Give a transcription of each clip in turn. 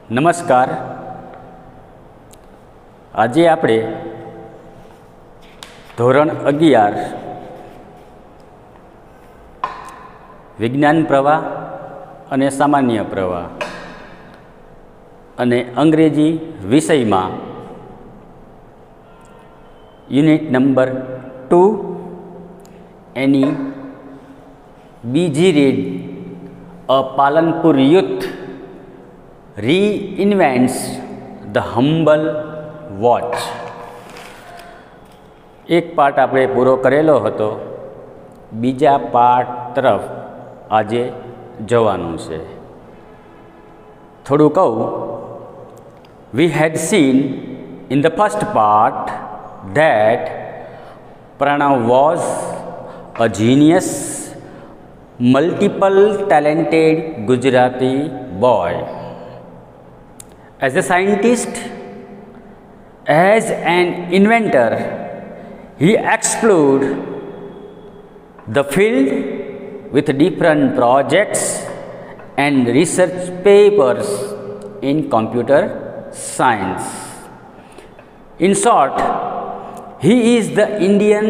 નમસ્કાર. આજે આપણે ધોરણ 11 વિજ્ઞાન પ્રવાહ અને સામાન્ય પ્રવાહ અને અંગ્રેજી વિષયમાં યુનિટ નંબર 2 એની બીજી read a Palanpur youth reinvents the humble watch. એક પાઠ આપણે પૂરો કરેલો હતો, બીજા પાઠ તરફ આજે જવાનું છે. થોડું કહું, we had seen in the first part that Pranav was a genius, multiple talented Gujarati boy. As a scientist, as an inventor, he explored the field with different projects and research papers in computer science. In short, he is the Indian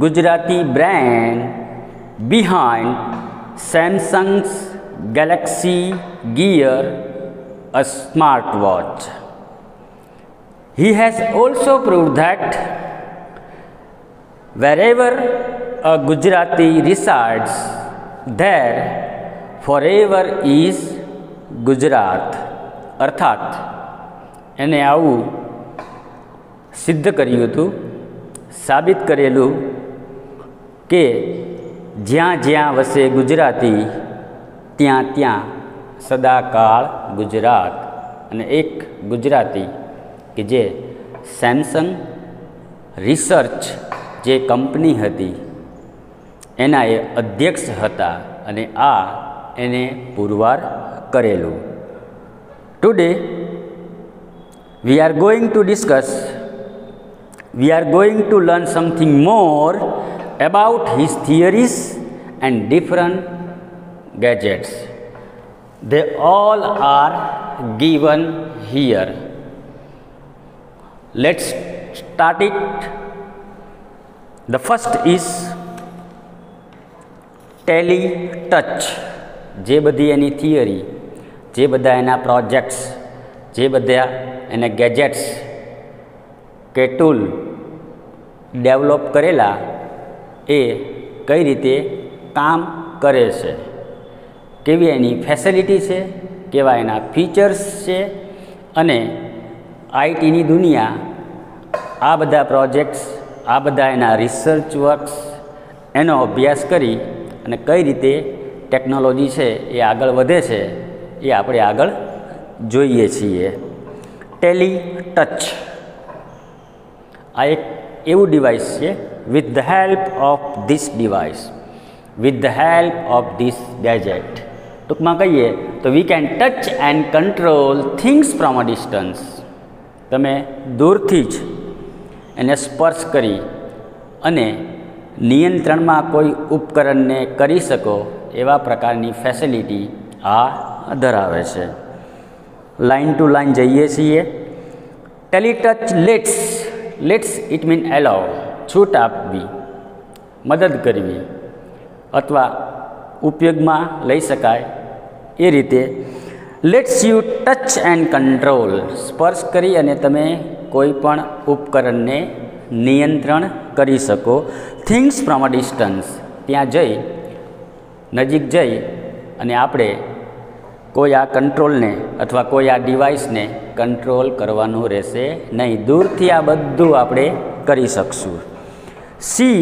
Gujarati brand behind Samsung's Galaxy Gear, a smartwatch. He has also proved that wherever a Gujarati resides, there forever is Gujarat. અર્થાત એને આવું સિદ્ધ કર્યું હતું, સાબિત કરેલું કે જ્યાં જ્યાં વસે ગુજરાતી ત્યાં ત્યાં સદાકાળ ગુજરાત. અને એક ગુજરાતી કે જે સેમસંગ રિસર્ચ જે કંપની હતી એના એ અધ્યક્ષ હતા અને આ એને પુરવાર કરેલું. Today we are going to learn something more about his theories and different gadgets. They all are given here. Let's start it. The first is TeleTouch. જે બધી એની થિયરી, જે બધા એના પ્રોજેક્ટ્સ, જે બધા એના ગેજેટ્સ કે ટૂલ ડેવલપ કરેલા એ કઈ રીતે કામ કરે છે, કેવી એની ફેસિલિટી છે, કેવા એના ફીચર્સ છે, અને આઈટીની દુનિયા આ બધા પ્રોજેક્ટ્સ, આ બધા એના રિસર્ચ વર્ક્સ એનો અભ્યાસ કરી અને કઈ રીતે ટેકનોલોજી છે એ આગળ વધે છે એ આપણે આગળ જોઈએ છીએ. TeleTouch આ એક એવું ડિવાઇસ છે. with the help of this gadget, ટૂંકમાં કહીએ તો we can touch and control things from a distance. તમે દૂરથી જ એને સ્પર્શ કરી અને નિયંત્રણમાં કોઈ ઉપકરણને કરી શકો એવા પ્રકારની ફેસિલિટી આ ધરાવે છે. લાઇન ટુ લાઇન જઈએ છીએ. TeleTouch લેટ્સ ઇટ મીન એલાવ, છૂટ આપવી, મદદ કરવી અથવા ઉપયોગમાં લઈ શકાય એ રીતે. Let's you touch and control, સ્પર્શ કરી અને તમે કોઈ પણ ઉપકરણને નિયંત્રણ કરી શકો. થિંગ્સ ફ્રોમ અ ડિસ્ટન્સ, ત્યાં જઈ, નજીક જઈ અને આપણે કોઈ આ કંટ્રોલને અથવા કોઈ આ ડિવાઇસને કંટ્રોલ કરવાનું રહેશે નહીં. દૂરથી આ બધું આપણે કરી શકશું. C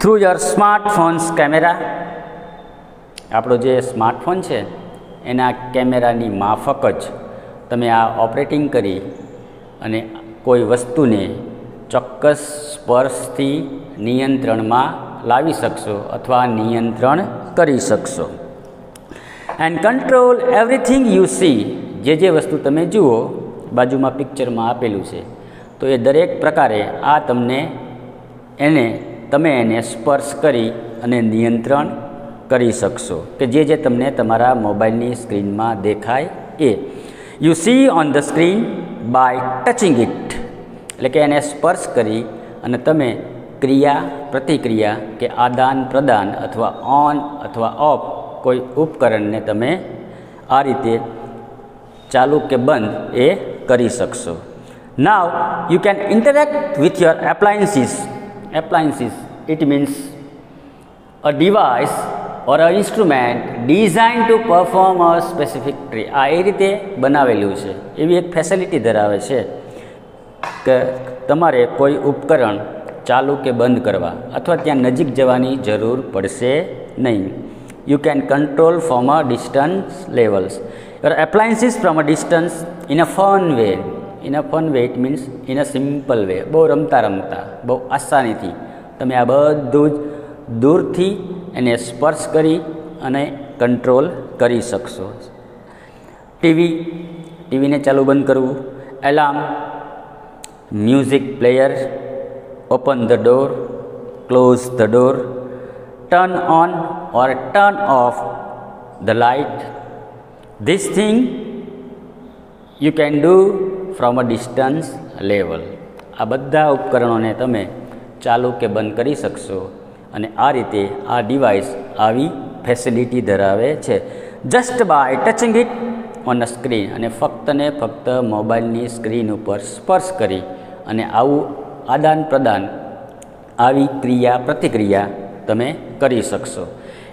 through your smartphones camera, આપણો જે સ્માર્ટફોન છે એના કેમેરાની માફક જ તમે આ ઓપરેટિંગ કરી અને કોઈ વસ્તુને ચોક્કસ સ્પર્શથી નિયંત્રણમાં લાવી શકશો અથવા નિયંત્રણ કરી શકશો. And control everything you C, જે વસ્તુ તમે જુઓ, બાજુમાં પિક્ચરમાં આપેલું છે, તો એ દરેક પ્રકારે આ તમને તમે એને સ્પર્શ કરી અને નિયંત્રણ કરી શકશો કે જે તમને તમારા મોબાઈલની સ્ક્રીનમાં દેખાય એ. You see on the screen by touching it, એટલે કે એને સ્પર્શ કરી અને તમે ક્રિયા પ્રતિક્રિયા કે આદાન પ્રદાન અથવા ઓન અથવા ઓફ કોઈ ઉપકરણને તમે આ રીતે ચાલુ કે બંધ એ કરી શકશો. Now you can interact with your appliances. Appliances it means uh device or a instrument designed to perform a specific tree. આ એ રીતે બનાવેલું છે, એવી એક ફેસિલિટી ધરાવે છે કે તમારે કોઈ ઉપકરણ ચાલુ કે બંધ કરવા અથવા ત્યાં નજીક જવાની જરૂર પડશે નહીં. You can control from a distance levels your appliances from a distance in a fun way. In a fun way it means in a simple way. બહુ રમતા બહુ આસાનીથી તમે આ બધું જ દૂરથી એને સ્પર્શ કરી અને કંટ્રોલ કરી શકશો. ટીવીને ચાલુ બંધ કરવું, alarm, music player, open the door, close the door, turn on or turn off the light. This thing you can do from a distance level. આ બધા ઉપકરણોને તમે ચાલુ કે બંધ કરી શકશો અને આ રીતે આ ડિવાઇસ આવી ફેસિલિટી ધરાવે છે. Just by touching it on a screen, અને ફક્ત ને ફક્ત મોબાઈલની સ્ક્રીન ઉપર સ્પર્શ કરી અને આવું આદાન પ્રદાન આવી ક્રિયા પ્રતિક્રિયા તમે કરી શકશો.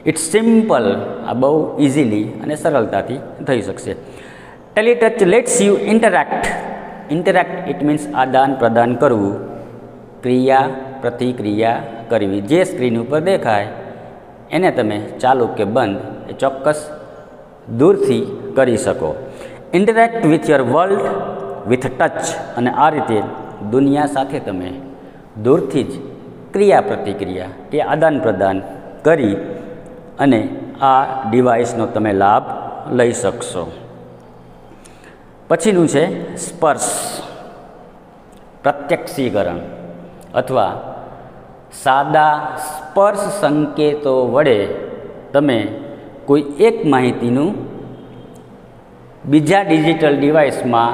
It's simple. આ બહુ ઇઝીલી અને સરળતાથી થઈ શકશે. Teletouch lets you interact. Interact it means આદાન પ્રદાન કરવું, ક્રિયા પ્રતિક્રિયા કરવી. જે સ્ક્રીન ઉપર દેખાય એને તમે ચાલુ કે બંધ એ ચોક્કસ દૂરથી કરી શકો. Interact with your world with touch, અને આ રીતે દુનિયા સાથે તમે દૂરથી જ ક્રિયા પ્રતિક્રિયા કે આદાન પ્રદાન કરી અને આ ડિવાઇસનો તમે લાભ લઈ શકશો. પછીનું છે સ્પર્શ. પ્રત્યક્ષીકરણ અથવા સાદા સ્પર્શ સંકેતો વડે તમે કોઈ એક માહિતીનું બીજા ડિજિટલ ડિવાઇસમાં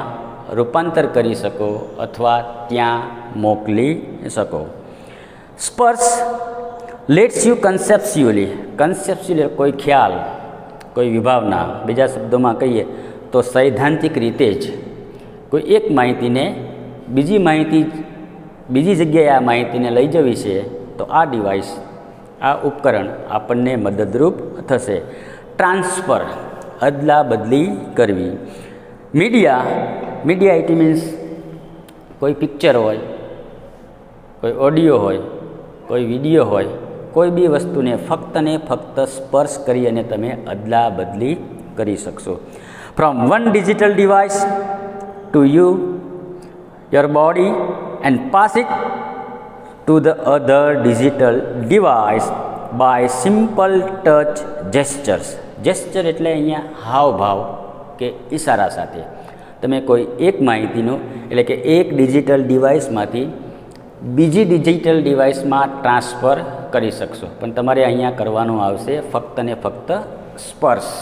રૂપાંતર કરી શકો અથવા ત્યાં મોકલી શકો. સ્પર્શ લેટ્સ યુ કન્સેપ્ચ્યુઅલી કોઈ ખ્યાલ, કોઈ વિભાવના, બીજા શબ્દોમાં કહીએ તો સૈદ્ધાંતિક રીતે જ કોઈ એક માહિતીને બીજી જગ્યાએ આ માહિતીને લઈ જવી છે તો આ ડિવાઇસ, આ ઉપકરણ આપણને મદદરૂપ થશે. ટ્રાન્સફર, અદલા બદલી કરવી. મીડિયા ઇટ મીન્સ કોઈ પિક્ચર હોય, કોઈ ઓડિયો હોય, કોઈ વિડીયો હોય, કોઈ બી વસ્તુને ફક્ત ને ફક્ત સ્પર્શ કરી અને તમે અદલા બદલી કરી શકશો. From one digital device to your body and pass it to the other digital device by simple touch gestures. Gesture એટલે અહીંયા હાવભાવ કે ઇશારા સાથે તમે કોઈ એક માહિતીનું એટલે કે એક ડિજિટલ ડિવાઇસમાંથી બીજી ડિજિટલ ડિવાઇસમાં ટ્રાન્સફર કરી શકશો, પણ તમારે અહીંયા કરવાનું આવશે ફક્ત ને ફક્ત સ્પર્શ.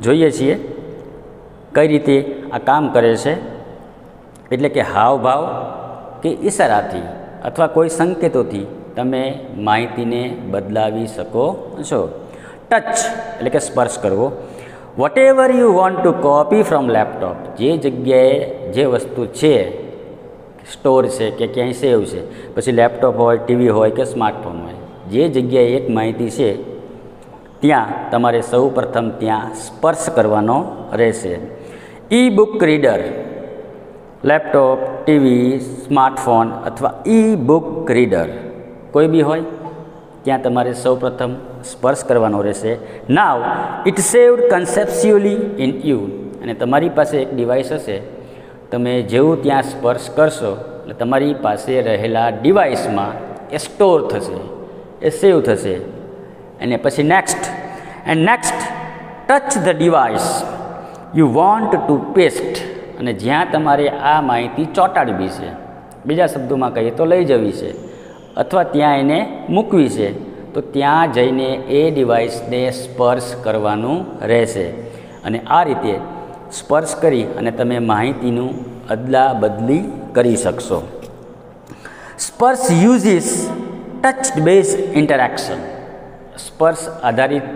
જોઈએ છીએ કઈ રીતે આ કામ કરે છે. એટલે કે હાવભાવ કે ઇશારાથી અથવા કોઈ સંકેતોથી તમે માહિતીને બદલાવી શકો છો. ટચ એટલે કે સ્પર્શ કરવો. Whatever you want to copy from laptop, જે જગ્યાએ જે વસ્તુ છે, સ્ટોર છે કે ક્યાંય સેવ છે, પછી લેપટોપ હોય, ટીવી હોય કે સ્માર્ટફોન હોય, જે જગ્યાએ એક માહિતી છે ત્યાં તમારે સૌ પ્રથમ ત્યાં સ્પર્શ કરવાનો રહેશે. E book reader, laptop, TV, smartphone અથવા ઈ બુક રીડર કોઈ બી હોય ત્યાં તમારે સૌપ્રથમ સ્પર્શ કરવાનો રહેશે. Now it saved conceptually in you, અને તમારી પાસે એક ડિવાઇસ હશે, તમે જેવું ત્યાં સ્પર્શ કરશો એટલે તમારી પાસે રહેલા ડિવાઇસમાં એ સ્ટોર થશે, એ સેવ થશે. અને પછી next touch the device you want two paste, અને જ્યાં તમારે આ માહિતી ચોંટાડવી છે, બીજા શબ્દોમાં કહીએ તો લઈ જવી છે અથવા ત્યાં એને મૂકવી છે, તો ત્યાં જઈને એ ડિવાઇસને સ્પર્શ કરવાનું રહેશે. અને આ રીતે સ્પર્શ કરી અને તમે માહિતીનું અદલા બદલી કરી શકશો. સ્પર્શ યુઝિસ ટચ બેઝ ઇન્ટરેક્શન. સ્પર્શ આધારિત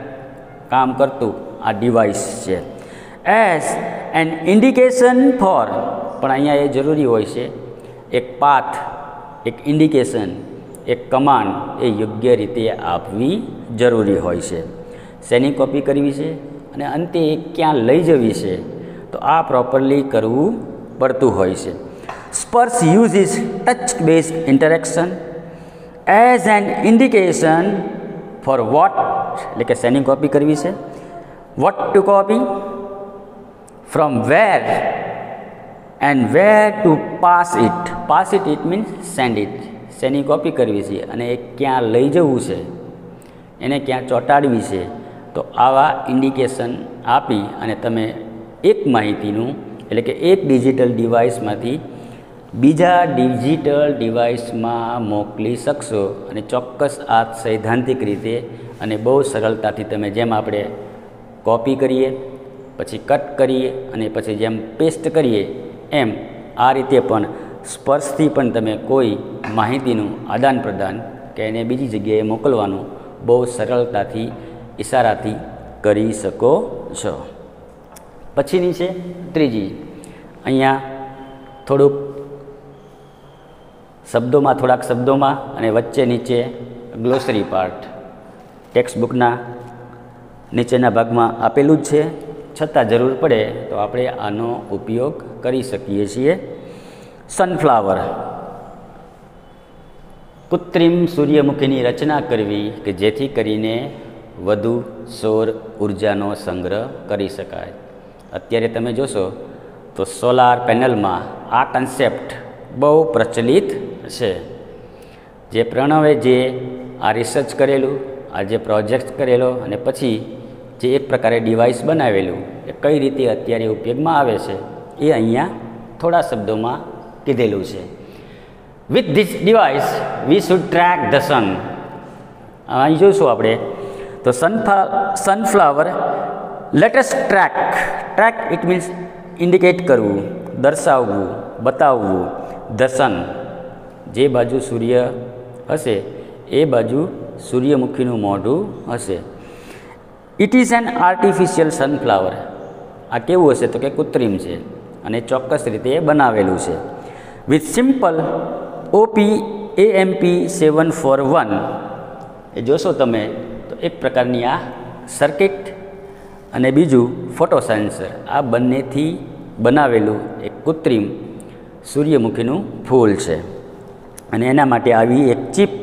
કામ કરતું આ ડિવાઇસ છે. એઝ એન ઇન્ડિકેશન ફોર, પણ અહીંયા એ જરૂરી હોય છે, એક પાથ, એક ઇન્ડિકેશન, એક કમાન્ડ એ યોગ્ય રીતે આપવી જરૂરી હોય છે. શેની કોપી કરવી છે અને અંતે એ ક્યાં લઈ જવી છે, તો આ પ્રોપરલી કરવું પડતું હોય છે. સ્પર્શ uses touch base interaction as an indication for what, એટલે કે શેની કોપી કરવી છે, what to copy, from where and where to pass it. Pass it, it means send it. શેની કોપી કરવી છે અને એ ક્યાં લઈ જવું છે, એને ક્યાં ચોંટાડવી છે, તો આવા ઇન્ડિકેશન આપી અને તમે એક માહિતીનું, એટલે કે એક ડિજિટલ ડિવાઇસમાંથી બીજા ડિજિટલ ડિવાઇસમાં મોકલી શકશો. અને ચોક્કસ આ સૈદ્ધાંતિક રીતે અને બહુ સરળતાથી તમે, જેમ આપણે કોપી કરીએ પછી કટ કરીએ અને પછી જેમ પેસ્ટ કરીએ, એમ આ રીતે પણ સ્પર્શથી પણ તમે કોઈ માહિતીનું આદાન પ્રદાન કે એને બીજી જગ્યાએ મોકલવાનું બહુ સરળતાથી ઇશારાથી કરી શકો છો. પછીની છે ત્રીજી. અહીંયા થોડુંક શબ્દોમાં, થોડાક શબ્દોમાં અને વચ્ચે નીચે ગ્લોસરી પાર્ટ ટેક્સ્ટબુકના નીચેના ભાગમાં આપેલું જ છે, છતાં જરૂર પડે તો આપણે આનો ઉપયોગ કરી શકીએ છીએ. સનફ્લાવર. કૃત્રિમ સૂર્યમુખીની રચના કરવી કે જેથી કરીને વધુ સૌર ઉર્જાનો સંગ્રહ કરી શકાય. અત્યારે તમે જોશો તો સોલાર પેનલમાં આ કન્સેપ્ટ બહુ પ્રચલિત છે. જે પ્રણવે જે આ રિસર્ચ કરેલું, આ જે પ્રોજેક્ટ કરેલો અને પછી જે એક પ્રકારે ડિવાઇસ બનાવેલું એ કઈ રીતે અત્યારે ઉપયોગમાં આવે છે એ અહીંયા થોડા શબ્દોમાં કીધેલું છે. With this device we should track the sun. અહીં જોઈશું આપણે તો sunflower latest track. Track it means indicate કરવું, દર્શાવવું, બતાવવું. ધ સન, જે બાજુ સૂર્ય હશે એ બાજુ સૂર્યમુખીનું મોઢું હશે. It is an artificial sunflower. આ કેવું હશે તો કે કૃત્રિમ છે અને ચોક્કસ રીતે બનાવેલું છે. With simple OPAMP741. એ જોશો તમે તો એક પ્રકારની આ સર્કિટ અને બીજું ફોટો સેન્સર, આ બંનેથી બનાવેલું એક કૃત્રિમ સૂર્યમુખીનું ફૂલ છે. અને એના માટે આવી એક ચિપ,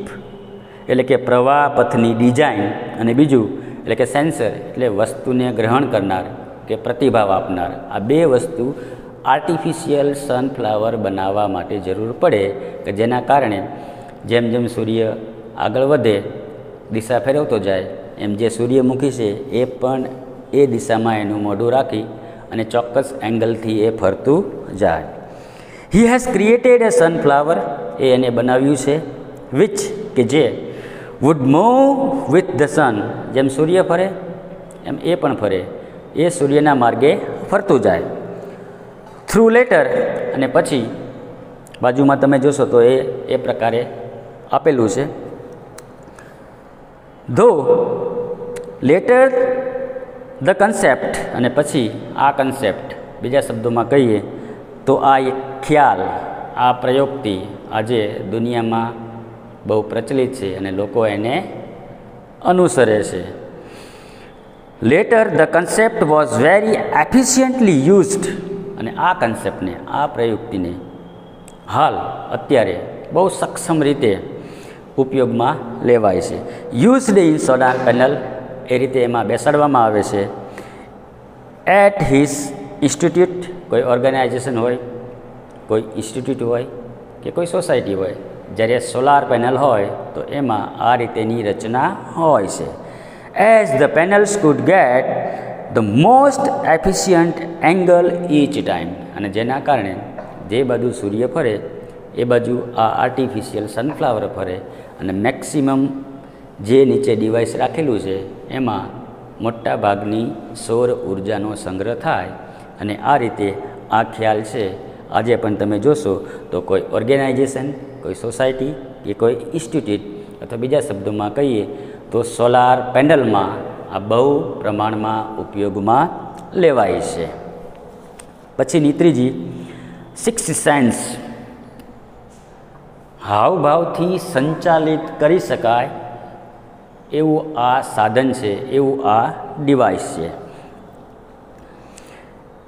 એટલે કે પ્રવાહ પથની ડિઝાઇન, અને બીજું એટલે કે સેન્સર, એટલે વસ્તુને ગ્રહણ કરનાર કે પ્રતિભાવ આપનાર. આ બે વસ્તુ આર્ટિફિશિયલ સનફ્લાવર બનાવવા માટે જરૂર પડે કે જેના કારણે જેમ જેમ સૂર્ય આગળ વધે, દિશા ફેરવતો જાય, એમ જે સૂર્યમુખી છે એ પણ એ દિશામાં એનું મોઢું રાખી અને ચોક્કસ એંગલથી એ ફરતું જાય. He has created a sunflower. એ એને બનાવ્યું છે. વિચ, કે જે would move with the sun. જેમ સૂર્ય ફરે એમ એ પણ ફરે, એ સૂર્યના માર્ગે ફરતું જાય. થ્રુ લેટર, અને પછી બાજુમાં તમે જોશો તો એ પ્રકારે આપેલું છે. ધો લેટર ધ કન્સેપ્ટ, અને પછી આ કન્સેપ્ટ, બીજા શબ્દોમાં કહીએ તો આ એક ખ્યાલ, આ પ્રયોક્તિ આજે દુનિયામાં બહુ પ્રચલિત છે અને લોકો એને અનુસરે છે. Letter the concept was very efficiently used. અને આ કન્સેપ્ટને, આ પ્રયુક્તિને હાલ અત્યારે બહુ સક્ષમ રીતે ઉપયોગમાં લેવાય છે. યુઝડ ઇન સોલાર પેનલ, એ રીતે એમાં બેસાડવામાં આવે છે. એટ હિઝ ઇન્સ્ટિટ્યૂટ, કોઈ ઓર્ગેનાઇઝેશન હોય, કોઈ ઇન્સ્ટિટ્યૂટ હોય કે કોઈ સોસાયટી હોય, જ્યારે સોલાર પેનલ હોય તો એમાં આ રીતેની રચના હોય છે. As the panels could get the most efficient angle each time. અને જેના કારણે જે બાજુ સૂર્ય ફરે એ બાજુ આ આર્ટિફિશિયલ સનફ્લાવર ફરે અને મેક્સિમમ જે નીચે ડિવાઇસ રાખેલું છે એમાં મોટા ભાગની સૌર ઉર્જાનો સંગ્રહ થાય અને આ રીતે આ ખ્યાલ છે આજે પણ તમે જોશો તો કોઈ ઓર્ગેનાઇઝેશન, કોઈ સોસાયટી કે કોઈ ઇન્સ્ટિટ્યૂટ અથવા બીજા શબ્દોમાં કહીએ તો સોલાર પેનલમાં આ બહુ પ્રમાણમાં ઉપયોગમાં લેવાય છે. પછીની ત્રીજી, સિક્સ સેન્સ, હાવભાવથી સંચાલિત કરી શકાય એવું આ સાધન છે, એવું આ ડિવાઇસ છે.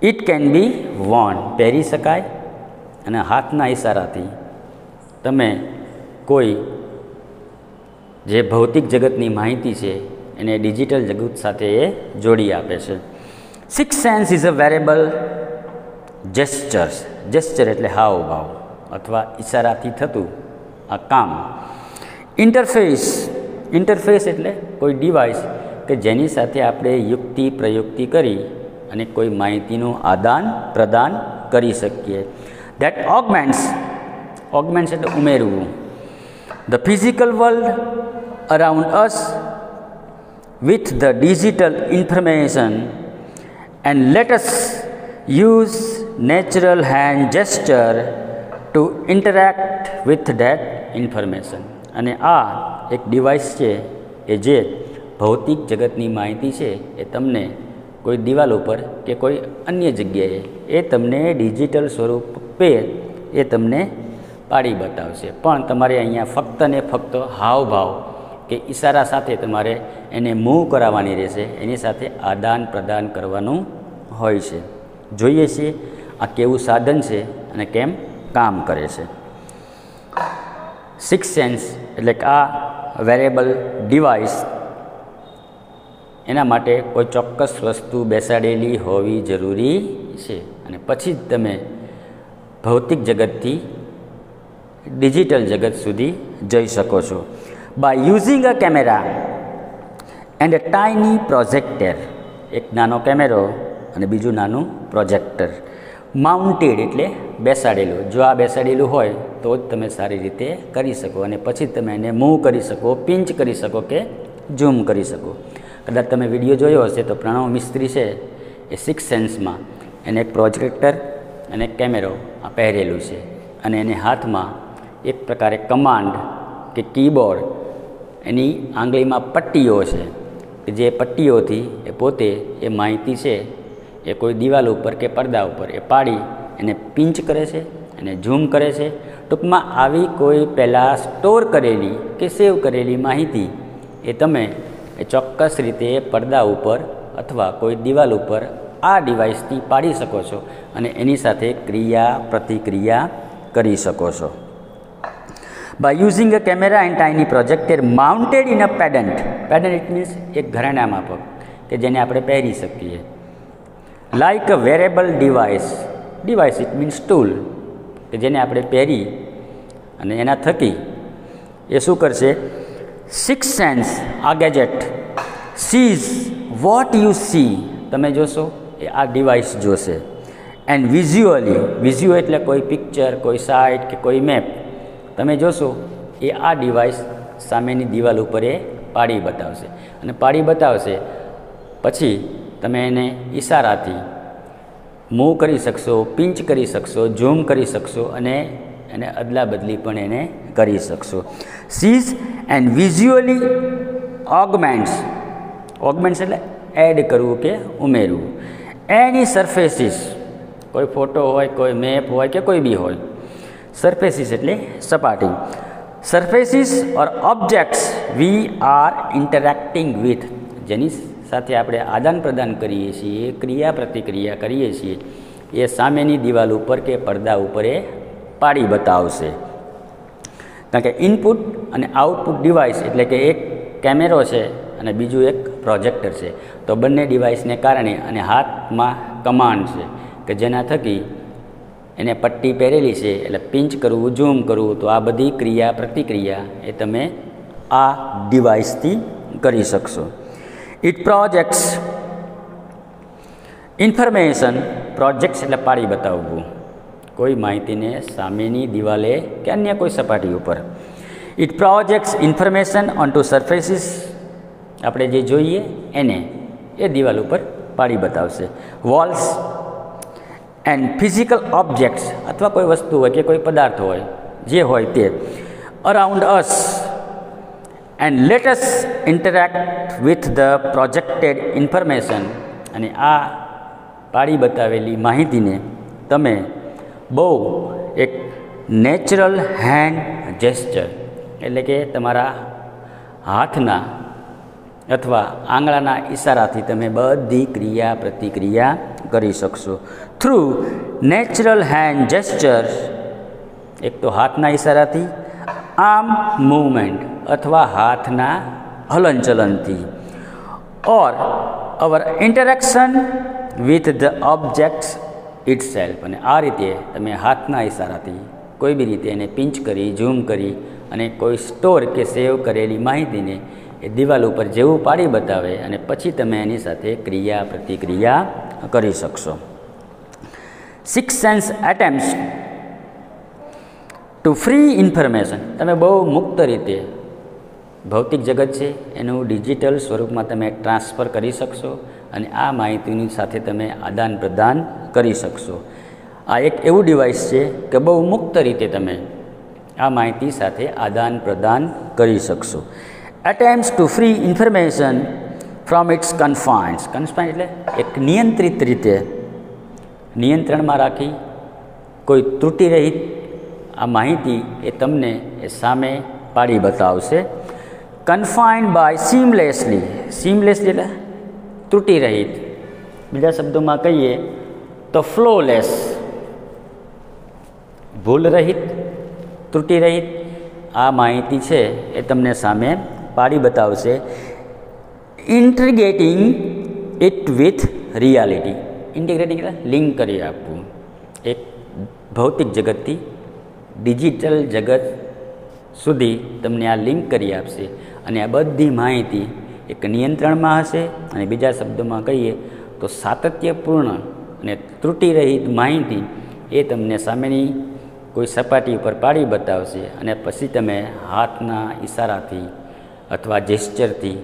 ઇટ કેન બી વોર્ન, પહેરી શકાય, અને હાથના ઇશારાથી તમે કોઈ જે ભૌતિક જગતની માહિતી છે એને ડિજિટલ જગત સાથે એ જોડી આપે છે. Six sense is a wearable gestures, gesture એટલે હાવભાવ અથવા ઇશારાથી થતું આ કામ. ઇન્ટરફેસ, ઇન્ટરફેસ એટલે કોઈ ડિવાઇસ કે જેની સાથે આપણે યુક્તિ પ્રયુક્તિ કરી અને કોઈ માહિતીનું આદાન પ્રદાન કરી શકીએ. દેટ ઓગમેન્ટ્સ, ઓગમેન્ટ્સ એટલે ઉમેરવું, the physical world around us with the digital information, and let us use natural hand gesture to interact with that information. અને આ એક ડિવાઇસ છે કે જે ભૌતિક જગતની માહિતી છે એ તમને કોઈ દિવાલ ઉપર કે કોઈ અન્ય જગ્યાએ એ તમને ડિજિટલ સ્વરૂપે એ તમને પાડી બતાવશે. પણ તમારે અહીંયા ફક્ત ને ફક્ત હાવભાવ કે ઇશારા સાથે તમારે એને મૂવ કરાવવાની રહેશે, એની સાથે આદાન પ્રદાન કરવાનું હોય છે. જોઈએ છીએ આ કેવું સાધન છે અને કેમ કામ કરે છે. સિક્સ સેન્સ એટલે કે આ વેરેબલ ડિવાઇસ, એના માટે કોઈ ચોક્કસ વસ્તુ બેસાડેલી હોવી જરૂરી છે, અને પછી જ તમે ભૌતિક જગતથી ડિજિટલ જગત સુધી જઈ શકો છો. By using a camera and a tiny projector, એક નાનો કેમેરો અને બીજું નાનું પ્રોજેક્ટર, માઉન્ટેડ એટલે બેસાડેલું, જો આ બેસાડેલું હોય તો જ તમે સારી રીતે કરી શકો, અને પછી તમે એને મૂવ કરી શકો, પિંચ કરી શકો કે ઝૂમ કરી શકો. કદાચ તમે વિડીયો જોયો હશે તો પ્રણવ મિસ્ત્રી છે એ સિક્સ સેન્સમાં એને એક પ્રોજેક્ટર અને એક કેમેરો આ પહેરેલું છે, અને એને હાથમાં એક પ્રકારે કમાન્ડ કે કીબોર્ડ, એની આંગળીમાં પટ્ટીઓ છે કે જે પટ્ટીઓથી એ પોતે એ માહિતી છે એ કોઈ દિવાલ ઉપર કે પડદા ઉપર એ પાડી એને પિંચ કરે છે અને ઝૂમ કરે છે. ટૂંકમાં આવી કોઈ પહેલાં સ્ટોર કરેલી કે સેવ કરેલી માહિતી એ તમે એ ચોક્કસ રીતે પડદા ઉપર અથવા કોઈ દિવાલ ઉપર આ ડિવાઇસથી પાડી શકો છો અને એની સાથે ક્રિયા પ્રતિક્રિયા કરી શકો છો. By using a camera and tiny projector mounted in a pendant, pendant it means એક ઘરેણા માફક કે જેને આપણે પહેરી શકીએ. Like a wearable device, device it means tool કે જેને આપણે પહેરી અને એના થકી એ શું કરશે, સિક્સ સેન્સ આ gadget sees what you see, તમે જોશો એ આ ડિવાઇસ જોશે, એન્ડ વિઝ્યુઅલી, વિઝ્યુઅલ એટલે કોઈ પિક્ચર, કોઈ સાઇટ કે કોઈ મેપ તમે જોશો એ આ ડિવાઇસ સામેની દિવાલ ઉપર એ પાડી બતાવશે, અને પાડી બતાવશે પછી તમે એને ઇશારાથી મૂવ કરી શકશો, પિંચ કરી શકશો, ઝૂમ કરી શકશો અને એને અદલા બદલી પણ એને કરી શકશો. સીઝ એન્ડ વિઝ્યુઅલી ઓગમેન્ટ્સ, ઓગમેન્ટ્સ એટલે એડ કરવું કે ઉમેરવું, એની સરફેસીસ, કોઈ ફોટો હોય, કોઈ મેપ હોય કે કોઈ બી હોય, સરફેસીસ એટલે સપાટી, surfaces or objects we are interacting with, જેની સાથે આપણે આદાન પ્રદાન કરીએ છીએ, ક્રિયા પ્રતિક્રિયા કરીએ છીએ, એ સામેની દિવાલ ઉપર કે પડદા ઉપર એ પાડી બતાવશે. કારણ કે ઇનપુટ અને આઉટપુટ ડિવાઇસ એટલે કે એક કેમેરો છે અને બીજું એક પ્રોજેક્ટર છે, તો બંને ડિવાઇસને કારણે અને હાથમાં કમાન્ડ છે કે જેના થકી એને પટ્ટી પહેરેલી છે એટલે પિંચ કરવું, ઝૂમ કરવું, તો આ બધી ક્રિયા પ્રતિક્રિયા એ તમે આ ડિવાઇસથી કરી શકશો. ઇટ પ્રોજેક્ટ્સ ઇન્ફોર્મેશન, પ્રોજેક્ટ્સ એટલે પાડી બતાવવું કોઈ માહિતીને સામેની દિવાલે કે અન્ય કોઈ સપાટી ઉપર. It projects information on two surfaces, આપણે જે જોઈએ એને એ દિવાલ ઉપર પાડી બતાવશે. વોલ્સ એન્ડ ફિઝિકલ ઓબ્જેક્ટ્સ અથવા કોઈ વસ્તુ હોય કે કોઈ પદાર્થ હોય જે હોય તે around us and let us interact with the projected information. અને આ પાડી બતાવેલી માહિતીને તમે બહુ એક નેચરલ હેન્ડ જેસ્ચર એટલે કે તમારા હાથના અથવા આંગળાના ઈશારાથી તમે બધી ક્રિયા પ્રતિક્રિયા કરી શકશો. થ્રુ નેચરલ હેન્ડ જેસ્ચર, એક તો હાથના ઈશારાથી, આર્મ મૂવમેન્ટ અથવા હાથના હલનચલનથી, or our interaction with the objects itself. અને આ રીતે તમે હાથના ઈશારાથી કોઈ બી રીતે એને પિંચ કરી, ઝૂમ કરી અને કોઈ સ્ટોર કે સેવ કરેલી માહિતીને એ દિવાલ ઉપર જેવું પાડી બતાવે અને પછી તમે એની સાથે ક્રિયા પ્રતિક્રિયા કરી શકશો. 6 સેન્સ એટેમ્પ્ટ્સ ટુ ફ્રી ઇન્ફોર્મેશન. તમે બહુ મુક્ત રીતે ભૌતિક જગત છે એનું ડિજિટલ સ્વરૂપમાં તમે ટ્રાન્સફર કરી શકશો અને આ માહિતીની સાથે તમે આદાન પ્રદાન કરી શકશો. આ એક એવું ડિવાઇસ છે કે બહુ મુક્ત રીતે તમે આ માહિતી સાથે આદાન પ્રદાન કરી શકશો. Attempts to free information from its confines. Confine એટલે એક નિયંત્રિત રીતે નિયંત્રણમાં રાખી કોઈ ત્રુટિ રહિત આ માહિતી એ તમને એ સામે પાડી બતાવશે. કન્ફાઇન્ડ બાય સીમલેસલી. સીમલેસલી એટલે ત્રુટિ રહિત, બીજા શબ્દોમાં કહીએ તો ફ્લોલેસ, ભૂલ રહિત, ત્રુટિ રહિત આ માહિતી છે એ તમને સામે પાડી બતાવશે. Integrating it with reality. Integrating એટલે લિંક કરી આપવું એક ભૌતિક જગતથી ડિજિટલ જગત સુધી તમને આ લિંક કરી આપશે અને આ બધી માહિતી એક નિયંત્રણમાં હશે અને બીજા શબ્દોમાં કહીએ તો સાતત્યપૂર્ણ અને ત્રુટિરહિત માહિતી એ તમને સામેની કોઈ સપાટી ઉપર પાડી બતાવશે અને પછી તમે હાથના ઈશારાથી અથવા જેસ્ચરથી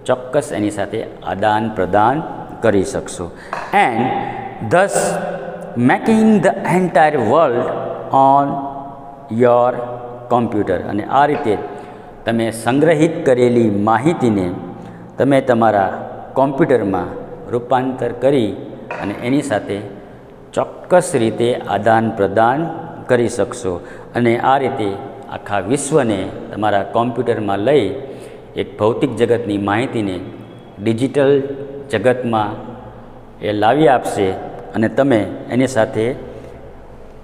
ચોક્કસ એની સાથે આદાન પ્રદાન કરી શકશો. And this making the entire world on your computer. અને આ રીતે તમે સંગ્રહિત કરેલી માહિતીને તમે તમારા કોમ્પ્યુટરમાં રૂપાંતર કરી અને એની સાથે ચોક્કસ રીતે આદાન પ્રદાન કરી શકશો અને આ રીતે આખા વિશ્વને તમારા કોમ્પ્યુટરમાં લઈ એક ભૌતિક જગતની માહિતીને ડિજિટલ જગતમાં એ લાવી આપશે અને તમે એની સાથે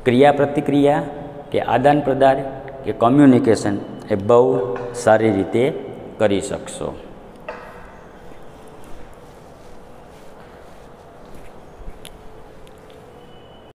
ક્રિયા પ્રતિક્રિયા કે આદાન પ્રદાન કે કોમ્યુનિકેશન એ બહુ સારી રીતે કરી શકશો.